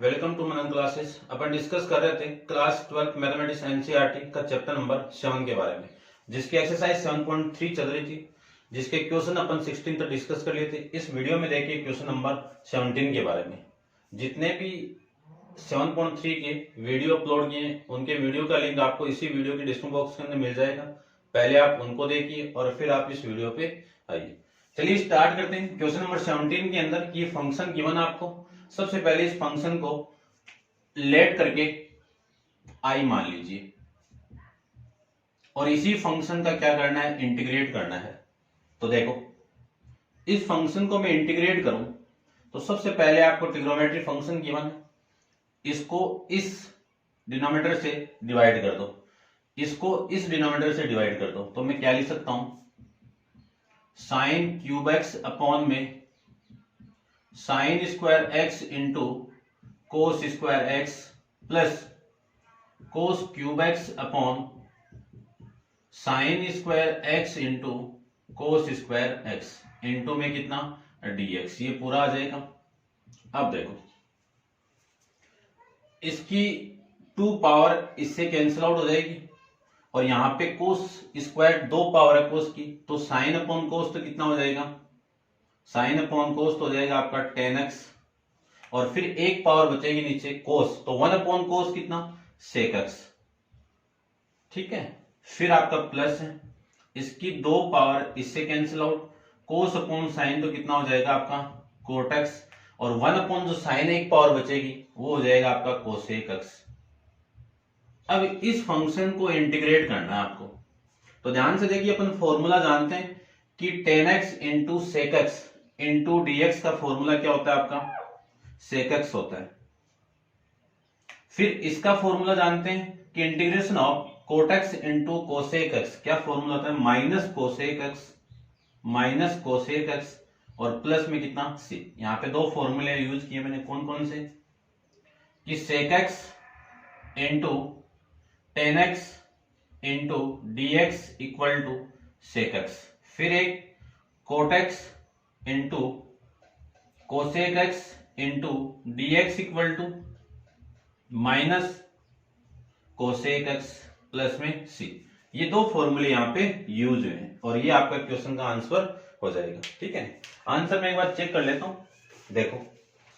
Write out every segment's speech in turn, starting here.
Welcome to Manan classes. अपन discuss कर रहे थे क्लास 12 मैथमेटिक्स एनसीईआरटी का चैप्टर नंबर 7 के बारे में, जिसकी एक्सरसाइज 7.3 चल रही थी, जिसके क्वेश्चन अपन 16 तक डिस्कस कर लिए थे। इस वीडियो में देखिए क्वेश्चन नंबर 17 के बारे में। जितने भी 7.3 के वीडियो अपलोड किए उनके वीडियो का लिंक आपको इसी वीडियो के डिस्क्रिप्शन बॉक्स के अंदर मिल जाएगा। पहले आप उनको देखिए और फिर आप इस वीडियो पे आइए। चलिए स्टार्ट करते हैं। क्वेश्चन नंबर 17 के अंदर ये फंक्शन गिवन आपको। सबसे पहले इस फंक्शन को लेट करके आई मान लीजिए और इसी फंक्शन का क्या करना है, इंटीग्रेट करना है। तो देखो इस फंक्शन को मैं इंटीग्रेट करूं तो सबसे पहले आपको ट्रिग्नोमेट्री फंक्शन गिवन है, इसको इस डिनोमिनेटर से डिवाइड कर दो, इसको इस डिनोमिनेटर से डिवाइड कर दो। तो मैं क्या लिख सकता हूं, साइन क्यूब एक्स अपॉन में sine square x into cos square x plus कोस cube x upon sign square x into cos square x into में कितना dx, ये पूरा आ जाएगा। अब देखो इसकी 2 पावर इससे कैंसिल आउट हो जाएगी और यहां पे कोस स्क्वायर 2 पावर है कोस की, तो साइन अपॉन कोस तो कितना हो जाएगा, साइन अपॉन कोस तो हो जाएगा आपका 10x और फिर एक पावर बचेगी नीचे कोस, तो 1 अपॉन कोस कितना sec x। ठीक है, फिर आपका प्लस है, इसकी 2 पावर इससे कैंसिल आउट, कोस अपॉन साइन तो कितना हो जाएगा आपका कोट x और 1 अपॉन जो साइन एक पावर बचेगी वो हो जाएगा आपका कोसेक x। अब इस फंक्शन को इंटीग्रेट करना है आपको, तो ध्यान से देखिए अपन फॉर्मूला जानते हैं कि 10x into sec x into dx का फॉर्मूला क्या होता है आपका सेक एक्स होता है। फिर इसका फॉर्मूला जानते हैं कि integration of cot x into cosec x, क्या फॉर्मूला होता है माइनस कोसेक एक्स और प्लस में कितना c। यहां पे 2 फॉर्मूले यूज किए मैंने, कौन कौन से, कि sec x into 10x into dx equal to sec x, फिर एक cot x into cosec x into dx equal to minus cosec x plus में c। ये 2 फॉर्मूले यहाँ पे यूज हुए हैं और ये आपका क्वेश्चन का आंसर हो जाएगा। ठीक है, आंसर मैं एक बार चेक कर लेता हूं। देखो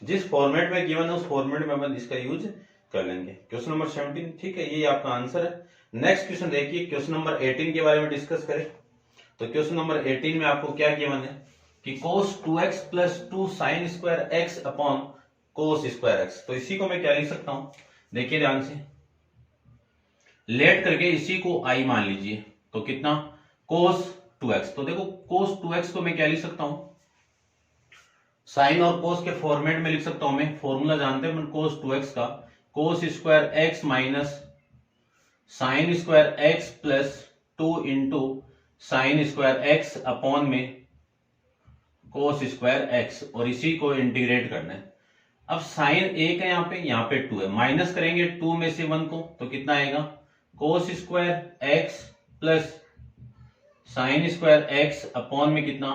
जिस फॉर्मेट में गिवन है उस फॉर्मेट में अपन इसका यूज कर लेंगे। क्वेश्चन नंबर 17, ठीक है, ये आपका आंसर है। नेक्स्ट क्वेश्चन देखिए, क्वेश्चन नंबर 18 के बारे में डिस्कस करें। तो क्वेश्चन नंबर 18 में आपको क्या गिवन है कि cos 2x plus 2 sign square x upon कोस स्क्वायर एक्स। तो इसी को मैं क्या लिख सकता हूं, देखिए ध्यान से, लेट करके इसी को आई मान लीजिए, तो कितना cos 2x। तो देखो cos 2x को मैं क्या लिख सकता हूं, साइन और कोस के फॉर्मेट में लिख सकता हूं मैं, फॉर्मूला जानते हैं cos 2x का, कोस square x minus sine square x plus 2 into sine square x upon में कोस स्क्वायर एक्स और इसी को इंटीग्रेट करना है। अब साइन 1 है यहाँ पे 2 है, माइनस करेंगे 2 में से 1 को, तो कितना आएगा कोस square x plus sign square x upon में कितना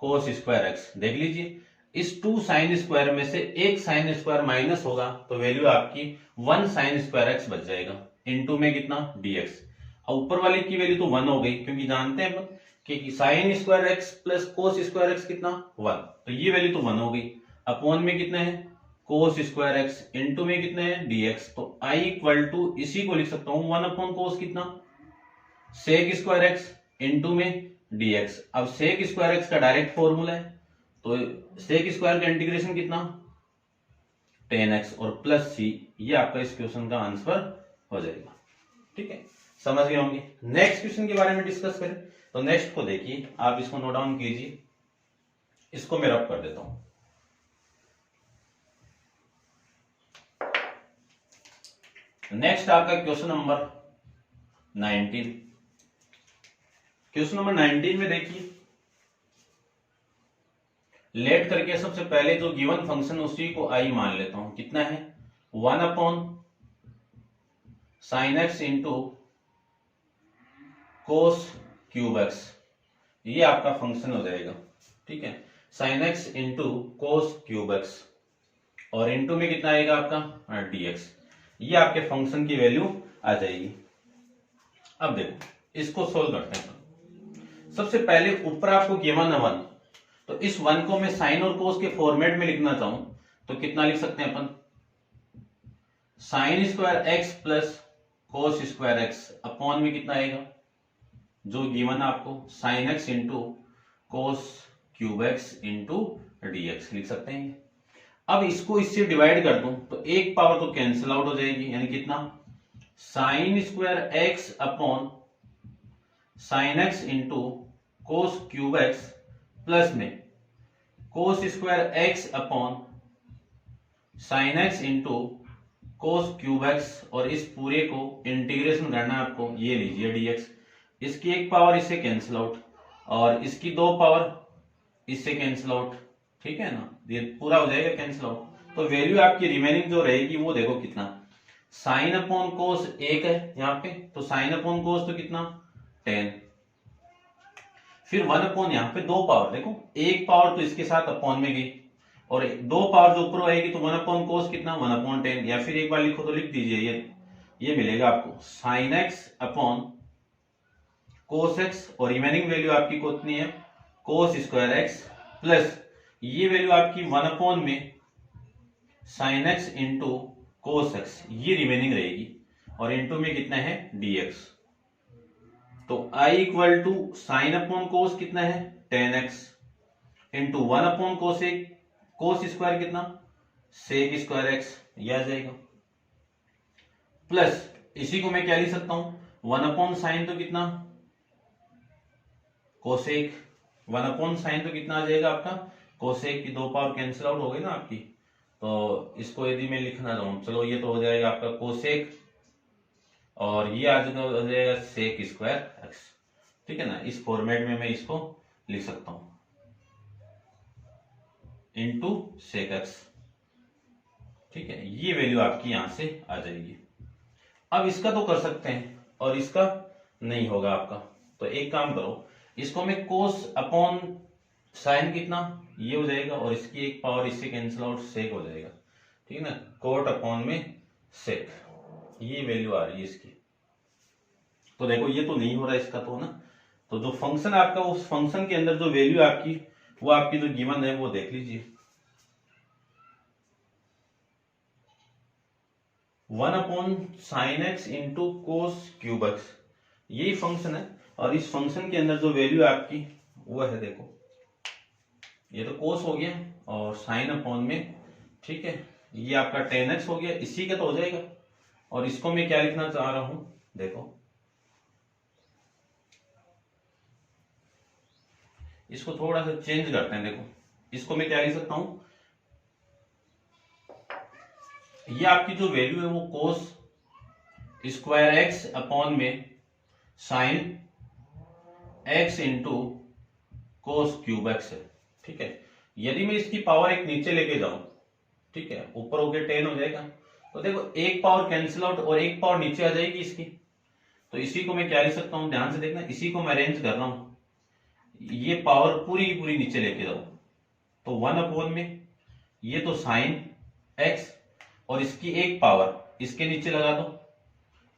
कोस स्क्वायर एक्स। देख लीजिए इस 2 साइन स्क्वायर में से एक साइन स्क्वायर माइनस होगा तो वैल्यू आपकी 1 साइन स्क्वायर एक्स बच जाएगा, इनटू में कितना dx। अब ऊपर वाले की वैल्यू तो 1 हो गई, क्योंकि जानते हैं कि sign square x plus cos square x कितना 1, तो ये वैल्यू तो 1 हो गई। अपॉन में कितना है कोस स्क्वायर एक्स, इनटू में कितना है dx। तो i इक्वल टू इसी को लिख सकता हूं 1 अपॉन कोस कितना सेक स्क्वायर एक्स इंटू में dx। अब सेक स्क्वायर एक्स का डायरेक्ट फॉर्मूला है, तो सेक स्क्वायर का इंटीग्रेशन कितना 10x और प्लस c, ये आपका इस क्वेश्चन का आंसर हो जाएगा। ठीक है, समझ गए होंगे। नेक्स्ट क्वेश्चन के बारे में डिस्कस करें, तो नेक्स्ट को देखिए, आप इसको नोट डाउन कीजिए, इसको मैं रब कर देता हूं। नेक्स्ट आपका क्वेश्चन नंबर 19। क्वेश्चन नंबर 19 में देखिए, लेट करके सबसे पहले जो गिवन फंक्शन उसी को आई मान लेता हूं, कितना है 1 upon sine x into cos cube x, ये आपका फंक्शन हो जाएगा। ठीक है, sign x into cos cube x और इनटू में कितना आएगा आपका dx। ये आपके फंक्शन की वैल्यू आ जाएगी। अब देखो इसको सोल्व करते हैं। सबसे पहले ऊपर आपको गिवन है 1, तो इस 1 को मैं साइन और कोस के फॉर्मेट में लिखना चाहूं तो कितना लिख सकते हैं अपन, sine square x plus cos square x upon में कितना आएगा जो गिवन है आपको, sine x into cos cube x into dx लिख सकते हैं। अब इसको इससे डिवाइड कर दूं तो एक पावर तो कैंसिल आउट हो जाएगी, यानी कितना, sine square x upon sine x into cos cube x plus में cos square x upon sine x into cos cube x, और इस पूरे को इंटीग्रेशन करना है आपको, ये लीजिए dx। इसकी एक पावर इससे कैंसिल आउट और इसकी दो पावर इससे कैंसिल आउट, ठीक है ना, ये पूरा हो जाएगा कैंसिल आउट। तो वैल्यू आपकी रिमेनिंग जो रहेगी वो देखो कितना, साइन अपॉन कोस 1 है यहाँ पे, तो साइन अपॉन कोस तो कितना 10, फिर 1 अपॉन यहाँ पे दो पावर, देखो एक पावर तो इसके साथ अपॉन में गई और दो पावर जो ऊपर आएगी तो 1 अपॉन कोस कितना 1 अपॉन 10, या फिर एक बार लिखो तो लिख दीजिए, ये मिलेगा आपको sine x upon cos x, और रिमेनिंग वैल्यू आपकी कितनी है कोस स्क्वायर एक्स प्लस ये वैल्यू आपकी 1 अपॉन में sine x into cos x, ये रिमेनिंग रहेगी, और इंटू में कितना है dx। तो i equal to sine upon cos कितना है 10x into 1 upon cos square कितना सेक स्क्वायर एक्स, यह आ जाएगा, प्लस इसी को मैं क्या लिख सकता हूं 1 अपॉन साइन तो कितना कोसेक, 1 अपॉन साइन तो कितना आ जाएगा आपका कोसेक की दो पावर कैंसिल आउट हो गई ना आपकी। तो इसको यदि मैं लिखना चाहूं, चलो ये तो हो जाएगा आपका कोसेक और ये आ जाएगा सेक स्क्वायर एक्स, ठीक है ना, इस फॉर्मेट में मैं इसको लिख सकता हूं इंटू सेक एक्स, ठीक है, ये वैल्यू आपकी यहां से आ जाएगी। अब इसका तो कर सकते हैं और इसका नहीं होगा आपका, तो एक काम करो, इसको मैं कोस अपॉन साइन कितना ये हो जाएगा और इसकी एक पावर इससे कैंसिल आउट सेक हो जाएगा, ठीक है ना, कोट अपॉन में सेक, ये वैल्यू आ रही है इसकी। तो देखो ये तो नहीं हो रहा इसका तो ना, तो जो फंक्शन आपका उस फंक्शन के अंदर जो वैल्यू आपकी वो आपकी जो गिवन है वो देख लीजिए, 1 upon sine x into cos cube x, यही फंक्शन है, और इस फंक्शन के अंदर जो वैल्यू आपकी वो है, देखो ये तो कोस हो गया और साइन अपॉन में, ठीक है, ये आपका 10x हो गया, इसी का तो हो जाएगा, और इसको मैं क्या लिखना चाह रहा हूं, देखो इसको थोड़ा सा चेंज करते हैं, देखो इसको मैं क्या लिख सकता हूं, ये आपकी जो वैल्यू है वो कोस स्क्वायर एक्स अपॉन में sine x into cos cube x है, ठीक है। यदि मैं इसकी पावर एक नीचे लेके जाऊं, ठीक है, ऊपर होके 10 हो जाएगा, तो देखो एक पावर कैंसिल आउट और एक पावर नीचे आ जाएगी इसकी, तो इसी को मैं क्या लिख सकता हूं, ध्यान से देखना, इसी को मैं अरेंज कर रहा हूं, ये पावर पूरी की पूरी नीचे लेके जाओ, तो 1 अपॉन में ये तो साइन एक्स और इसकी एक पावर इसके नीचे लगा दो,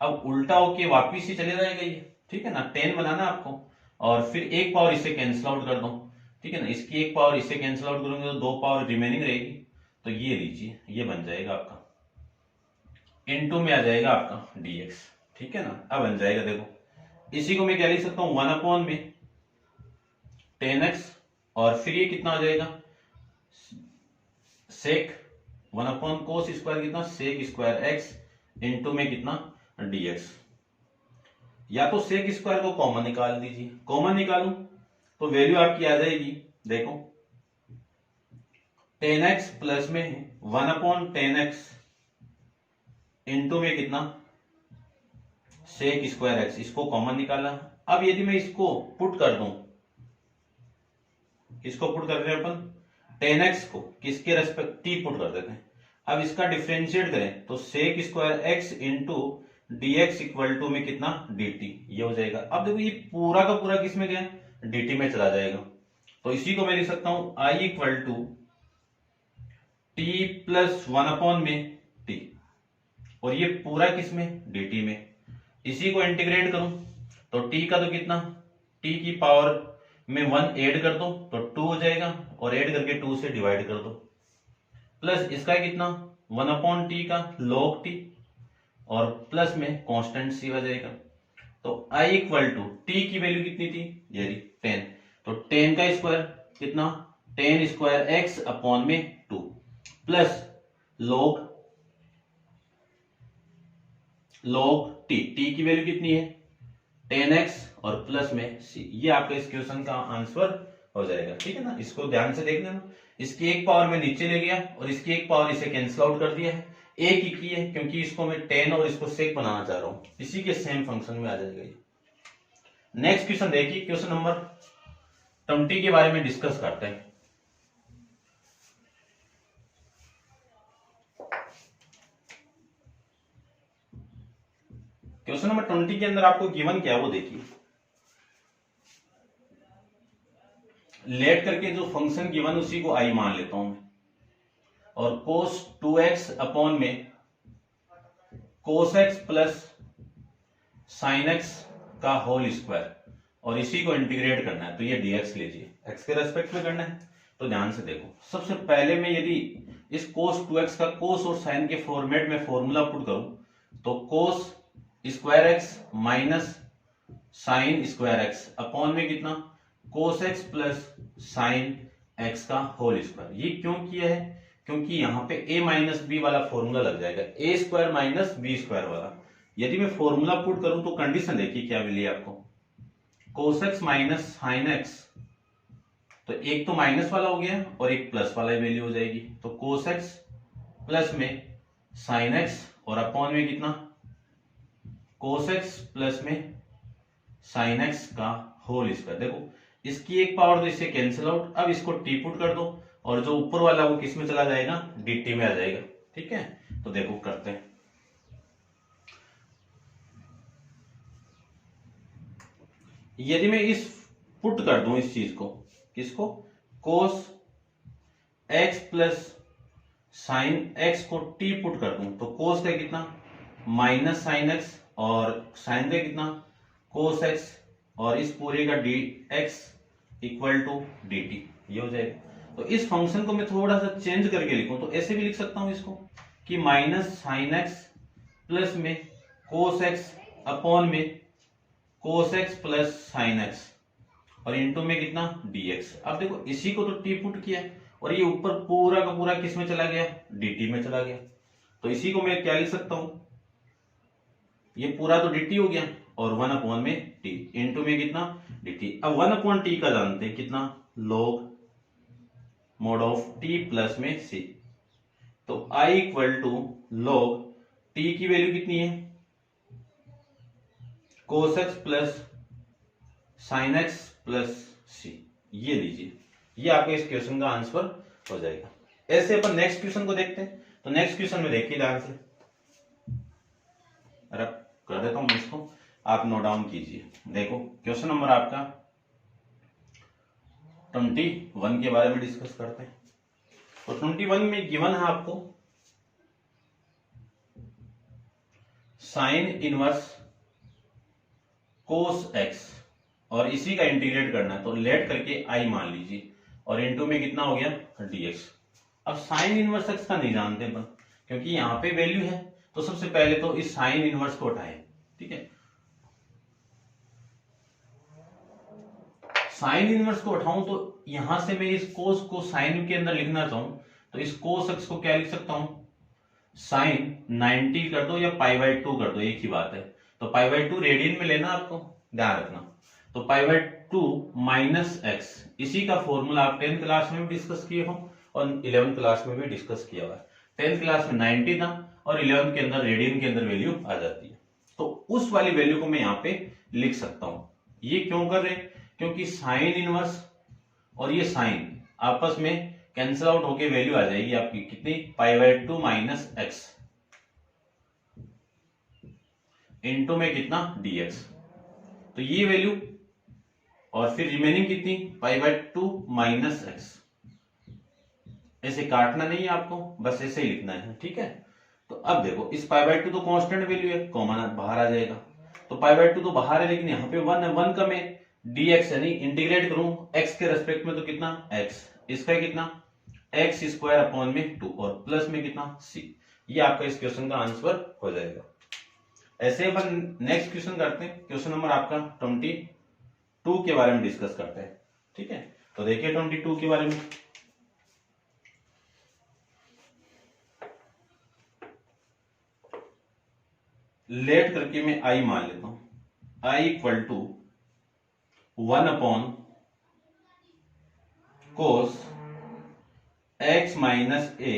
अब उल्टा होके वापिस ही चले जाएगा ये, ठीक है ना, 10 बनाना आपको, और फिर एक पावर इसे कैंसिल आउट कर दो, ठीक है ना, इसकी एक पावर इससे कैंसिल आउट करोगे तो दो पावर रिमेनिंग रहेगी, तो ये लीजिए ये बन जाएगा आपका, इनटू में आ जाएगा आपका dx, ठीक है ना, अब बन जाएगा, देखो इसी को मैं क्या लिख सकता हूं 1 अपॉन में 10x, और फिर ये कितना हो जाएगा सेक 1 अपॉन कोस स्क्वायर कितना सेक स्क्वायर एक्स इंटू में कितना dx, या तो सेक स्क्वायर को कॉमन निकाल दीजिए, कॉमन निकालूं तो वैल्यू आपकी आ जाएगी, देखो 10x प्लस में 1 अपॉन 10x इंटू में कितना सेक स्क्वायर एक्स, इसको कॉमन निकाला। अब यदि मैं इसको पुट कर दूं, इसको पुट कर रहे हैं अपन 10x को किसके रेस्पेक्टिव पुट कर देते हैं, अब इसका डिफरेंशिएट करें तो sec square x into dx equal to में कितना dt, ये हो जाएगा। अब देखो ये पूरा का पूरा किस में गया dt में चला जाएगा, तो इसी को मैं लिख सकता हूं i equal to T plus 1 में टी, और ये पूरा किस में, dt में। इसी को इंटीग्रेट करूं तो t का तो कितना, t की पावर में 1 ऐड कर दो तो 2 हो जाएगा, और ऐड करके 2 से डिवाइड कर दो, प्लस इसका कितना 1/t का log t, और प्लस में कांस्टेंट c आ जाएगा। तो i इक्वल टू टी की वैल्यू कितनी थी, ये 10, तो 10 का स्क्वायर कितना, 10 स्क्वायर x अपॉन में 2 प्लस log t, t की वैल्यू कितनी है 10x और प्लस में c। ये आपका इस क्वेश्चन का आंसर हो जाएगा, ठीक है ना। इसको ध्यान से देख लेना, इसकी एक पावर में नीचे ले गया और इसकी एक पावर इसे कैंसिल आउट कर दिया है, एक ही की है क्योंकि इसको मैं 10 और इसको सेक बनाना चाह रहा हूं, इसी के सेम फंक्शन में आ जाएगा ये। नेक्स्ट क्वेश्चन देखिए, क्वेश्चन नंबर 20 के बारे में डिस्कस करते हैं। क्वेश्चन नंबर 20 के अंदर आपको गिवन क्या है वो देखिए। लेट करके जो फंक्शन गिवन उसी को आई मान लेता हूं मैं, और cos 2x अपॉन में cos x plus sin x का होल स्क्वायर, और इसी को इंटीग्रेट करना है, तो ये dx लीजिए, x के रेस्पेक्ट में करना है। तो ध्यान से देखो, सबसे पहले मैं यदि इस cos 2x का cos और sin के फॉर्मेट में फॉर्मूला पुट करूं तो cos square x minus sine square x upon में कितना cos x plus sine x का होल स्क्वायर। ये क्यों किया है, क्योंकि यहाँ पे a माइनस बी वाला फॉर्मूला लग जाएगा, a square minus B square वाला। यदि मैं फॉर्मूला पुट करूं तो कंडीशन देखिए क्या मिली आपको, cos x minus sine x, तो एक तो माइनस वाला हो गया और एक प्लस वाला वैल्यू हो जाएगी, तो cos x प्लस में साइन x और अपॉन में कितना cos x प्लस में साइन x का होल स्क्वायर। देखो इसकी एक पावर तो इससे कैंसिल आउट, अब इसको टी पुट कर दो और जो ऊपर वाला वो किस में चला जाएगा, dt में आ जाएगा, ठीक है। तो देखो करते हैं, यदि मैं इस पुट कर दूं इस चीज को, किसको, cos x plus sine x को t पुट कर दूं तो cos का कितना माइनस साइन x और साइन का कितना cos x, और इस पूरे का dx इक्वल टू dt, ये हो जाएगा। तो इस फंक्शन को मैं थोड़ा सा चेंज करके लिखूं तो ऐसे भी लिख सकता हूं इसको कि माइनस साइन x प्लस में cos x अपॉन में cos x plus sine x और इनटू में कितना dx। अब देखो इसी को तो t पुट किया और ये ऊपर पूरा का पूरा किस में चला गया, dt में चला गया, तो इसी को मैं क्या लिख सकता हूं, ये पूरा तो dt हो गया और 1 अपॉन में t इनटू में कितना dt। अब 1 अपॉन t का जानते हैं कितना, log mod of t plus में c, तो i equal to log t की वैल्यू कितनी है cos x plus sine x plus c, ये लीजिए, ये आपके इस क्वेश्चन का आंसर हो जाएगा। ऐसे अपन नेक्स्ट क्वेश्चन को देखते हैं। तो नेक्स्ट क्वेश्चन में देखिए ध्यान से, अरे कर देता हूं इसको, आप नोट डाउन कीजिए। देखो क्वेश्चन नंबर आपका 21 के बारे में डिस्कस करते हैं। तो 21 में गिवन है आपको साइन इनवर्स cos x और इसी का इंटीग्रेट करना है, तो लेट करके i मान लीजिए और इनटू में कितना हो गया dx। अब साइन इनवर्स x का नहीं जानते अपन, क्योंकि यहाँ पे वैल्यू है, तो सबसे पहले तो इस साइन इनवर्स को उठाएं, ठीक है। साइन इनवर्स को उठाऊं तो यहां से मैं इस कोस को साइन के अंदर लिखना चाहूं तो इस कोस x को क्या लिख सकता हूं, साइन 90 कर दो या π/2 कर दो, एक ही बात है। तो π/2 रेडियन में लेना, आपको ध्यान रखना। तो π/2 माइनस x, इसी का फॉर्मूला आप 10th क्लास में भी डिस्कस किए हो और 11th क्लास में भी डिस्कस किया हुआ है। 10th क्लास में 90 था और 11th के अंदर रेडियन के अंदर वैल्यू आ जाती है, तो उस वाली वैल्यू को मैं यहाँ पे लिख सकता हूं। ये क्यों कर रहे हैं, क्योंकि साइन इनवर्स और ये साइन आपस में कैंसिल आउट होके वैल्यू आ जाएगी आपकी कितनी, π/2 माइनस x इनटू में कितना dx, तो ये वैल्यू और फिर रिमेनिंग कितनी π/2 माइनस x ऐसे काटना नहीं है आपको, बस ऐसे ही लिखना है, ठीक है। तो अब देखो इस π/2 तो कांस्टेंट वैल्यू है, कॉमन बाहर आ जाएगा, तो π/2 तो बाहर है, लेकिन यहाँ पे 1 है, 1 का मैं dx यानी इंटीग्रेट करूं x के रेस्पेक्ट में तो कितना x, इसका कितना x² 2 और प्लस में कितना c। ये आपका इस क्वेश्चन का आंसर हो जाएगा। ऐसे अपन नेक्स्ट क्वेश्चन करते हैं, क्वेश्चन नंबर आपका 22 के बारे में डिस्कस करते हैं, ठीक है। तो देखिए 22 के बारे में, लेट करके मैं i मान लेता हूं, i = 1 cos x - a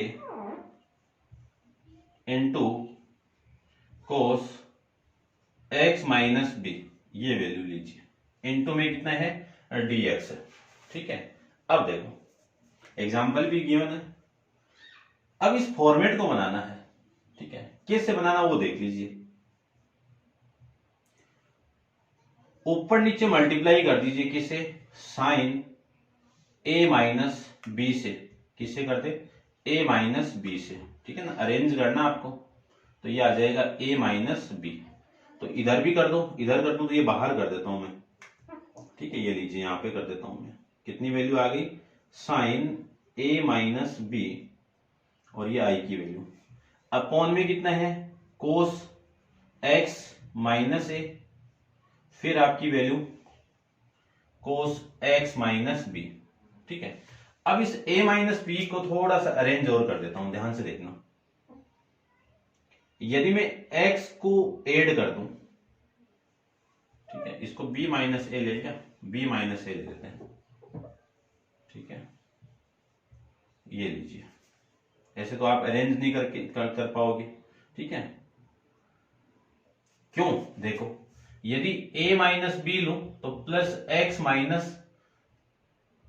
into cos x - b, ये वैल्यू लीजिए, इंटू में कितना है dx है, ठीक है। अब देखो एग्जाम्पल भी गिवन है, अब इस फॉर्मेट को बनाना है, ठीक है। कैसे बनाना वो देख लीजिए, ऊपर नीचे मल्टीप्लाई कर दीजिए, किसे साइन a - b से, किसे करते a - b से, ठीक है ना, अरेंज करना आपको, तो ये आ जाएगा a - b। तो इधर भी कर दो, इधर कर दो, तो ये बाहर कर देता हूं मैं, ठीक है। ये लीजिए यहां पे कर देता हूं मैं, कितनी वैल्यू आ गई साइन a - b और ये i की वैल्यू, अपॉन में कितना है कोस x - a, फिर आपकी वैल्यू कोस x - b, ठीक है। अब इस a - b को थोड़ा सा अरेंज और कर देता हूं, ध्यान से देखना। यदि मैं x को ऐड कर दूं, ठीक है, इसको b - a ले लिया, b - a ले लेते हैं, ठीक है। ये लीजिए, ऐसे तो आप अरेंज नहीं कर पाओगे, ठीक है। क्यों, देखो यदि a - b लूं तो प्लस x -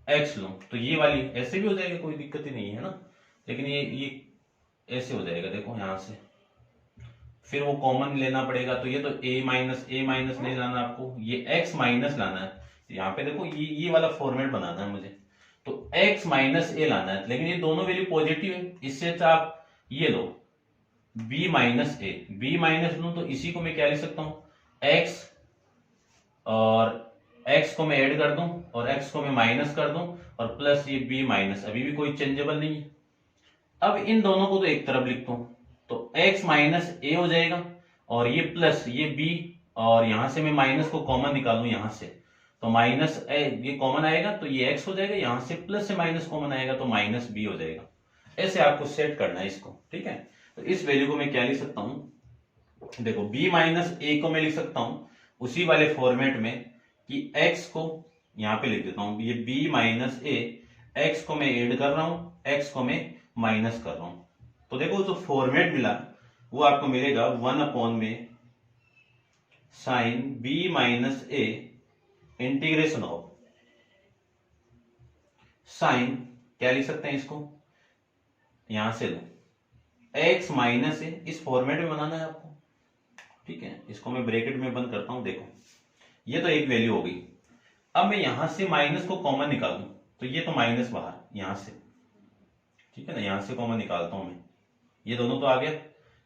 x लूं तो ये वाली ऐसे भी हो जाएगा, कोई दिक्कत ही नहीं है ना, लेकिन ये ऐसे हो जाएगा, देखो यहां से, फिर वो कॉमन लेना पड़ेगा, तो ये तो a माइनस नहीं लाना आपको, ये x माइनस लाना है। यहाँ पे देखो ये वाला फॉर्मेट बनाना है मुझे, तो x - a लाना है, लेकिन ये दोनों वैल्यू पॉजिटिव है, इससे अच्छा आप ये लो b - a, b माइनस लूं तो इसी को मैं क्या लिख सकता हूं x, और x को मैं ऐड कर दूं और x को मैं माइनस कर दूं, और प्लस ये b माइनस, अभी भी कोई चेंजेबल नहीं है। अब इन दोनों को तो एक तरफ लिखता हूं, तो x - a हो जाएगा, और ये प्लस ये b, और यहां से मैं माइनस को कॉमन निकालूं यहां से, तो माइनस ये कॉमन आएगा तो ये x हो जाएगा, यहां से प्लस से माइनस कॉमन आएगा तो माइनस b हो जाएगा। ऐसे आपको सेट करना है इसको, ठीक है। तो इस वैल्यू को मैं क्या लिख सकता हूं, देखो b - a को मैं लिख सकता हूं उसी वाले फॉर्मेट में कि x को यहां पे लिख देता हूं, ये b - a, x को मैं ऐड कर रहा हूं, x को मैं माइनस कर रहा हूं। तो देखो जो फॉर्मेट मिला वो आपको मिलेगा 1 sine b - a integration of sine, क्या लिख सकते हैं इसको, यहां से लो x - a, इस फॉर्मेट में बनाना है आपको, ठीक है। इसको मैं ब्रैकेट में बंद करता हूं, देखो ये तो एक वैल्यू हो गई। अब मैं यहां से माइनस को कॉमन निकालूं तो ये तो माइनस बाहर यहां से, ठीक है ना, यहां से कॉमन निकालता हूं मैं, ये दोनों तो आ गया,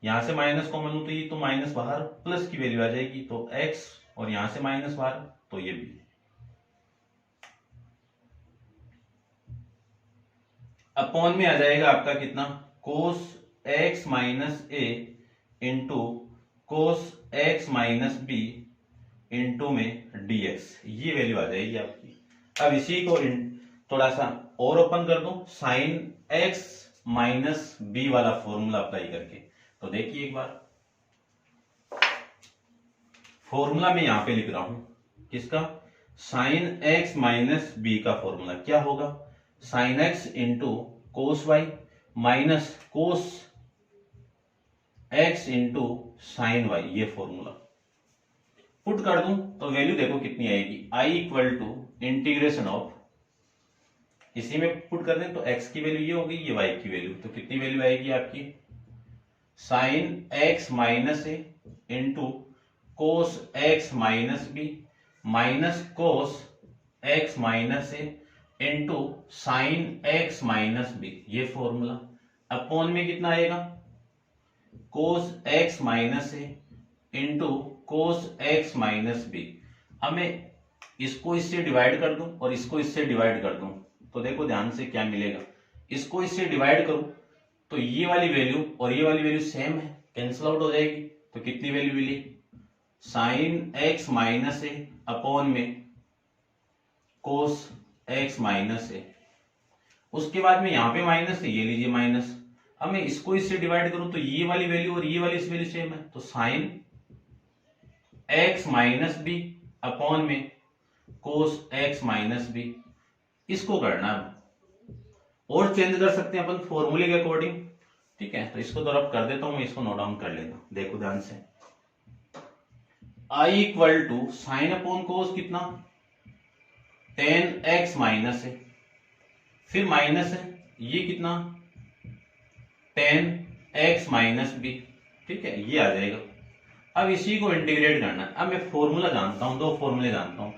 यहां से माइनस कॉमन लूं तो ये तो माइनस बाहर, प्लस की वैल्यू आ जाएगी, तो x, और यहां से माइनस बाहर तो ये भी, अपॉन में आ जाएगा आपका कितना कोस x - a into cos x - b into में dx, ये वैल्यू आ जाएगी आपकी। अब इसी को थोड़ा सा और ओपन कर दो, साइन x - b वाला फॉर्मूला अप्लाई करके, तो देखिए एक बार फॉर्मूला मैं यहां पे लिख रहा हूं, किसका, साइन x - b का फॉर्मूला क्या होगा, sine x into cos y minus cos x into sine y, ये फॉर्मूला पुट कर दूं तो वैल्यू देखो कितनी आएगी, i इंटीग्रेशन ऑफ, इसी में पुट कर दें तो x की वैल्यू ये होगी, ये y की वैल्यू, तो कितनी वैल्यू आएगी आपकी sine x - a into cos x - b minus cos x - a into sine x minus b, ये फॉर्मूला अपॉन में कितना आएगा cos x minus a into cos x minus b. अब मैं इसको इससे डिवाइड कर दूं और इसको इससे डिवाइड कर दूं तो देखो ध्यान से क्या मिलेगा, इसको इससे डिवाइड करूं तो ये वाली वैल्यू और ये वाली वैल्यू सेम है, कैंसिल आउट हो जाएगी। तो कितनी value milli sign x minus A upon में कोस एक्स माइनस ए। उसके बाद में यहां पे माइनस है, ये लीजिए माइनस। अब मैं इसको इससे डिवाइड करूं तो ये वाली वैल्यू और ये वाली इस वैल्यू सेम है, तो sine x minus B upon में कोस एक्स माइनस बी। इसको करना है और चेंज कर सकते हैं अपन फॉर्मूले के अकॉर्डिंग, ठीक है। तो इसको तो अब कर देता हूं मैं, इसको नोट डाउन कर लेता हूं, देखो ध्यान से। I equal to sine upon cos कितना टेन एक्स माइनस है, फिर माइनस है ये कितना टेन एक्स माइनस बी, ठीक है, ये आ जाएगा। अब इसी को इंटीग्रेट करना है। अब मैं फॉर्मूला जानता हूं, दो फॉर्मूले जानता हूं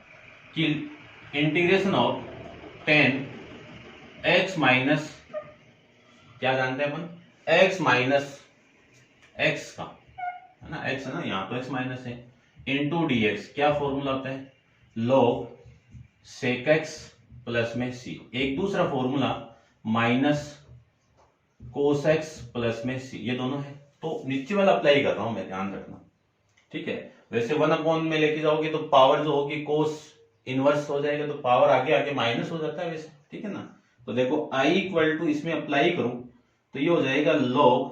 कि integration of ten x minus, क्या जानते हैं अपन एक्स माइनस एक्स का, है ना, एक्स है ना, यहां तो एक्स माइनस है, इंटू डी एक्स। क्या फॉर्मूला होता है log सेक एक्स प्लस में सी। एक दूसरा formula minus cos x plus में सी, ये दोनों है। तो नीचे वाला अप्लाई कर रहा हूं मैं, ध्यान रखना, ठीक है। वैसे वन अपॉन में लेके जाओगे तो पावर जो होगी कोस इनवर्स हो जाएगा, तो पावर आगे आगे माइनस हो जाता है वैसे, ठीक है ना। तो देखो आई इक्वल टू इसमें अप्लाई करूं तो ये हो जाएगा log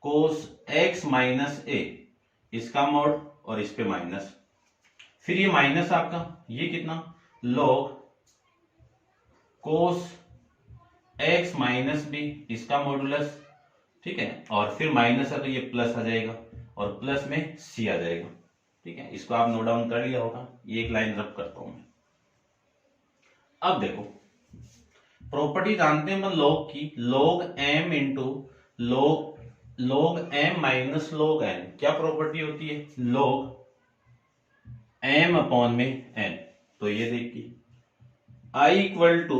कोस एक्स माइनस ए, इसका मोड और इस पे माइनस, फिर ये माइनस आपका ये कितना log cos x minus B, इसका मॉडुलस, ठीक है, और फिर माइनस है तो ये प्लस आ जाएगा और प्लस में सी आ जाएगा, ठीक है। इसको आप नोट डाउन कर लिया होगा, ये एक लाइन रब करता हूं मैं। अब देखो प्रॉपर्टी जानते हैं log की, log m into log m minus log n, क्या प्रॉपर्टी होती है log m अपॉन में n। तो ये देखिए i इक्वल टू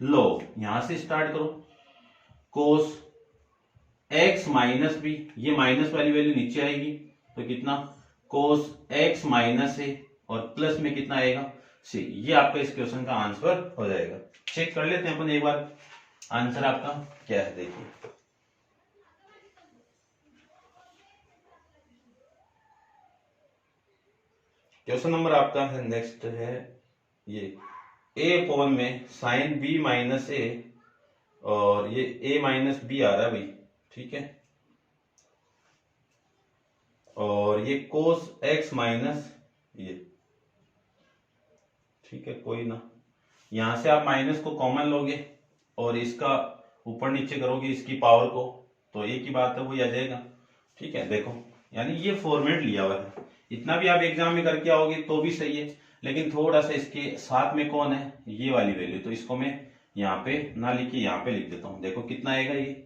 log, यहां से स्टार्ट करो, कोस x माइनस बी, ये माइनस वाली वैल्यू नीचे आएगी तो कितना कोस x माइनस ए और प्लस में कितना आएगा सी। ये आपका इस क्वेश्चन का आंसर हो जाएगा। चेक कर लेते हैं अपन एक बार आंसर आपका क्या है, देखिए। क्वेश्चन नंबर आपका है नेक्स्ट है ये a अपॉन में साइन b माइनस ए, और ये a माइनस बी आ रहा है भाई, ठीक है, और ये कोस x माइनस ये, ठीक है, कोई ना, यहां से आप माइनस को कॉमन लोगे और इसका ऊपर नीचे करोगे इसकी पावर को, तो एक ही बात है वही आ जाएगा, ठीक है। देखो यानी ये फॉर्मेट लिया हुआ है, इतना भी आप एग्जाम में करके आओगे तो भी सही है, लेकिन थोड़ा सा इसके साथ में कौन है ये वाली वैल्यू, तो इसको मैं यहाँ पे ना लिख के यहाँ पे लिख देता हूं। देखो कितना आएगा ये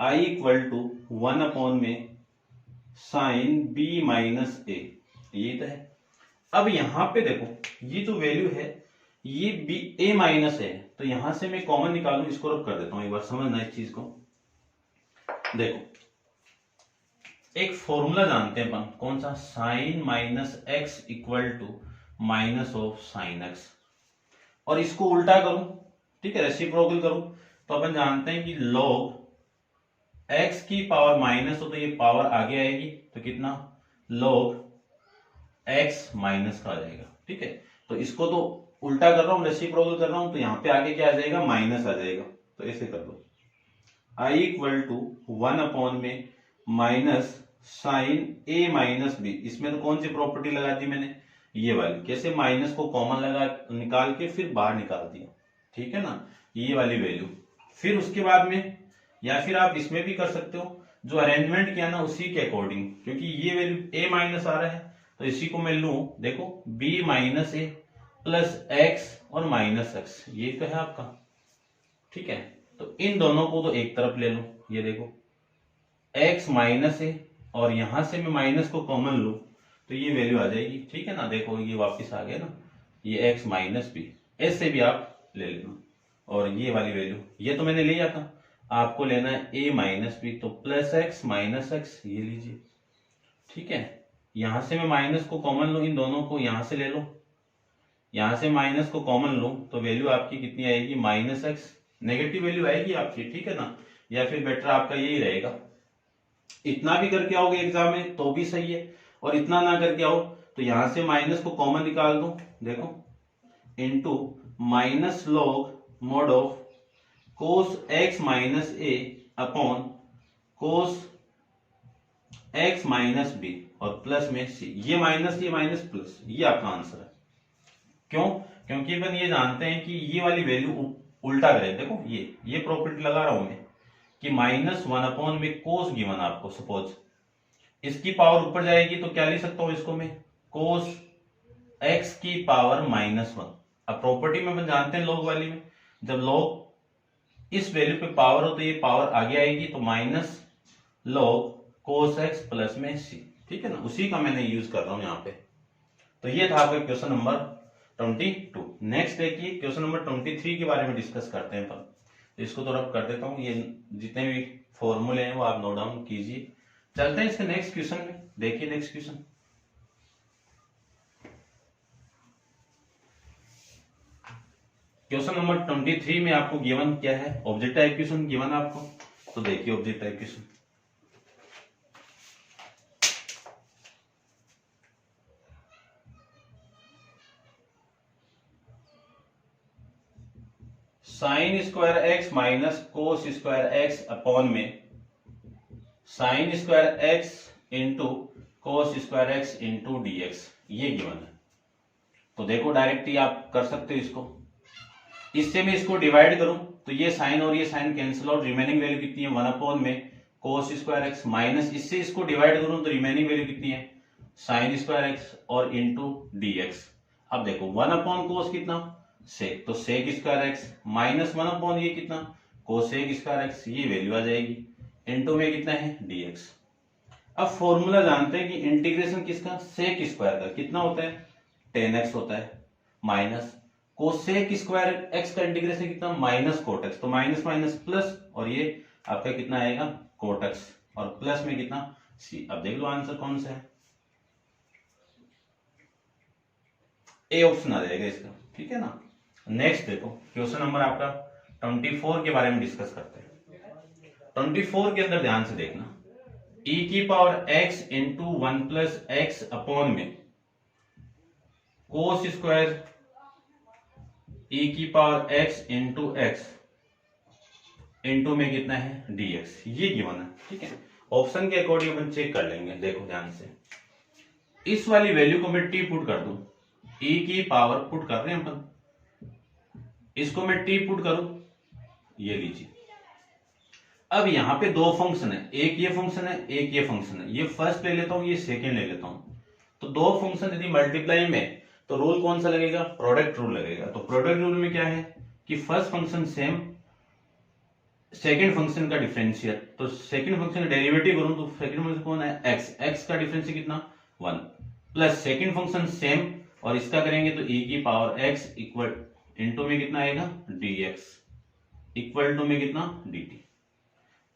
आई इक्वल टू वन अपॉन में साइन बी माइनस ए, ये तो है। अब यहां पे देखो ये जो वैल्यू है ये बी ए माइनस है, तो यहां से मैं कॉमन निकालू, इसको रब कर देता हूं, एक बार समझना इस चीज को। देखो एक फॉर्मूला जानते हैं अपन, कौन सा, sine minus x equal to minus of sine x, और इसको उल्टा करूं, ठीक है, रेसिप्रोकल करूं, तो अपन जानते हैं कि log x की पावर माइनस हो तो ये पावर आगे आएगी, तो कितना log x माइनस का आ जाएगा, ठीक है। तो इसको तो उल्टा कर रहा हूं, रेसिप्रोकल कर रहा हूं, तो यहां पे आगे क्या आ जाएगा माइनस आ जाएगा, तो ऐसे कर दो i equal to one upon में minus sine a minus b, इसमें तो कौन सी प्रॉपर्टी लगा दी मैंने, ये वाली, कैसे माइनस को कॉमन लगा निकाल के फिर बाहर निकाल दिया, ठीक है ना, ये वाली वैल्यू। फिर उसके बाद में या फिर आप इसमें भी कर सकते हो, जो अरेंजमेंट किया ना उसी के अकॉर्डिंग, क्योंकि ये वैल्यू a माइनस आ रहा है तो इसी को मैं लूं, देखो b माइनस ए प्लस एक्स और माइनस एक्स, ये तो है आपका, ठीक है। तो इन दोनों को तो एक तरफ ले लो, ये देखो x माइनस ए और यहां से मैं माइनस को कॉमन लूं तो ये वैल्यू आ जाएगी, ठीक है ना। देखो ये वापस आ गया ना, ये x माइनस बी, ऐसे भी आप ले लेना, और ये वाली वैल्यू ये तो मैंने लिया था, आपको लेना है a माइनस बी, तो प्लस एक्स माइनस एक्स ये लीजिए, ठीक है। यहां से मैं माइनस को कॉमन लूं, इन दोनों को यहां से ले लो, यहां से माइनस को कॉमन लो तो वैल्यू आपकी कितनी आएगी, माइनस एक्स, नेगेटिव वैल्यू आएगी आपकी, ठीक है ना, या फिर बेटर आपका यही रहेगा। इतना भी करके आओगे एग्जाम में तो भी सही है, और इतना ना करके आओ तो यहां से माइनस को कॉमन निकाल दो, देखो into minus log mod of cos x minus A upon cos x minus B, और प्लस में सी, ये माइनस प्लस, ये आपका आंसर है। क्यों? क्योंकि अपन ये जानते हैं कि ये वाली वैल्यू उल्टा करें, देखो ये प्रॉपर्टी लगा रहा हूं मैं कि -1 अपॉन में कोस गिवन आपको, सपोज इसकी पावर ऊपर जाएगी तो क्या लिख सकता हूं इसको मैं, कोस एक्स की पावर -1। अब प्रॉपर्टी में अपन जानते हैं लॉग वाली में, जब लॉग इस वैल्यू पे पावर हो तो ये पावर आगे आएगी, तो minus log cos x plus में सी, ठीक है ना, उसी का मैंने यूज कर रहा हूं यहाँ पे। तो ये था आपका क्वेश्चन नंबर 22। नेक्स्ट देखिए क्वेश्चन नंबर 23 के बारे में डिस्कस करते हैं अपन। तो इसको तो रब कर देता हूँ, ये जितने भी फॉर्मूले हैं वो आप नोट डाउन कीजिए। चलते हैं इसके नेक्स्ट क्वेश्चन में। देखिए नेक्स्ट क्वेश्चन, क्वेश्चन नंबर 23 में आपको गिवन क्या है, ऑब्जेक्ट टाइप क्वेश्चन गिवन आपको। तो देखिए object type question, sine square x minus cos square x upon में sine square x into cos square x into dx, ये गिवन है। तो देखो डायरेक्टली आप कर सकते हो इसको, इससे मैं इसको डिवाइड करूं तो ये साइन और ये sine cancel out, remaining value कितनी है 1 अपॉन में कोस स्क्वायर एक्स, माइनस इससे इसको डिवाइड करूं तो रिमेनिंग वैल्यू कितनी है साइन स्क्वायर एक्स और इंटू डीएक्स। अब देखो 1 अपॉन कोस कितना सेक, तो सेक स्क्वायर एक्स, -1 अपॉन ये कितना कोसेक स्क्वायर एक्स, ये वैल्यू आ जाएगी, इंटू में कितना है डीएक्स। अब फॉर्मूला जानते हैं कि इंटीग्रेशन किसका, सेक स्क्वायर का कितना होता है 10x होता है, माइनस कोसेक स्क्वायर एक्स का इंटीग्रेशन कितना माइनस कोट एक्स, तो माइनस माइनस प्लस, और ये आपका कितना आएगा कोट एक्स, और प्लस में कितना सी। अब देख लो आंसर कौन सा है, ए ऑप्शन आ जाएगा इसका, ठीक है ना। नेक्स्ट देखो क्वेश्चन नंबर आपका 24 के बारे में डिस्कस करते हैं। 24 के अंदर ध्यान से देखना, e की power x into 1 plus x upon में कोस स्क्वायर e की power x into x into में कितना है dx, ये गिवन है, ठीक है। ऑप्शन के अकॉर्डिंग अपन चेक कर लेंगे। देखो ध्यान से, इस वाली वैल्यू को मैं t पुट कर दूं, e की पावर पुट कर रहे हैं अपन, इसको मैं t पुट करूं, ये लीजिए। अब यहां पे दो फंक्शन है, एक ये फंक्शन है एक ये फंक्शन है, ये फर्स्ट ले लेता हूं ये सेकंड ले लेता हूं। तो दो फंक्शन यदि मल्टीप्लाई में तो रूल कौन सा लगेगा, प्रोडक्ट रूल लगेगा। तो प्रोडक्ट रूल में क्या है कि first function same second function का डिफरेंशियल, तो सेकंड फंक्शन का डेरिवेटिव करूं तो सेकंड फंक्शन कौन है x, x का डिफरेंशियल कितना 1, प्लस सेकंड फंक्शन सेम और इसका करेंगे तो e की पावर x इक्वल इंटू में कितना आएगा dx इक्वल टू में कितना dt।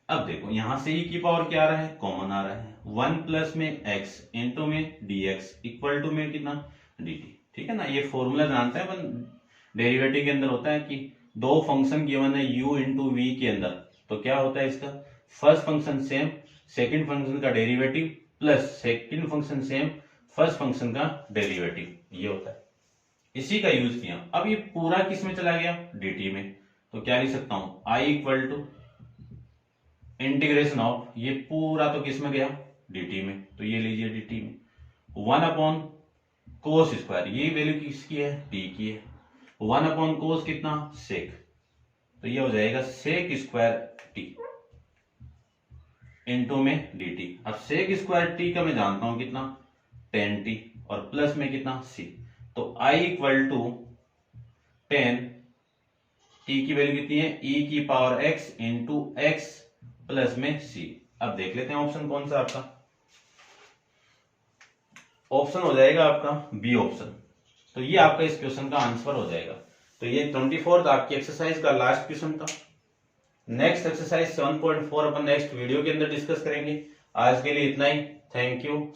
अब देखो यहां से e की पावर क्या आ रहा है, कॉमन आ रहा है, 1 प्लस में x इंटू में dx इक्वल टू में कितना dt, ठीक है ना। ये फॉर्मूला जानते हैं अपन, डेरिवेटिव के अंदर होता है कि दो फंक्शन गिवन है u इंटू v के अंदर, तो क्या होता है इसका first function same second function का derivative plus second function same first function का डेरिवेटिव, ये होता है, इसी का यूज किया। अब ये पूरा किस में चला गया dt में, तो क्या लिख सकता हूं i equal to integration of, ये पूरा तो किस में गया dt में, तो ये लीजिए dt में 1 अपॉन कोस स्क्वायर, ये वैल्यू किसकी है t की है, 1 अपॉन कोस कितना सेक, तो ये हो जाएगा सेक स्क्वायर t इंटू में dt। अब सेक स्क्वायर t का मैं जानता हूं कितना 10t और प्लस में कितना c, तो i इक्वल टू 10 t की वैल्यू कितनी है e की power x into x plus में c। अब देख लेते हैं ऑप्शन कौन सा आपका, ऑप्शन हो जाएगा आपका बी ऑप्शन। तो ये आपका इस क्वेश्चन का आंसर हो जाएगा। तो ये 24th आपकी एक्सरसाइज का लास्ट क्वेश्चन था। नेक्स्ट एक्सरसाइज 7.4 अपन नेक्स्ट वीडियो के अंदर डिस्कस करेंगे। आज के लिए इतना ही। Thank you.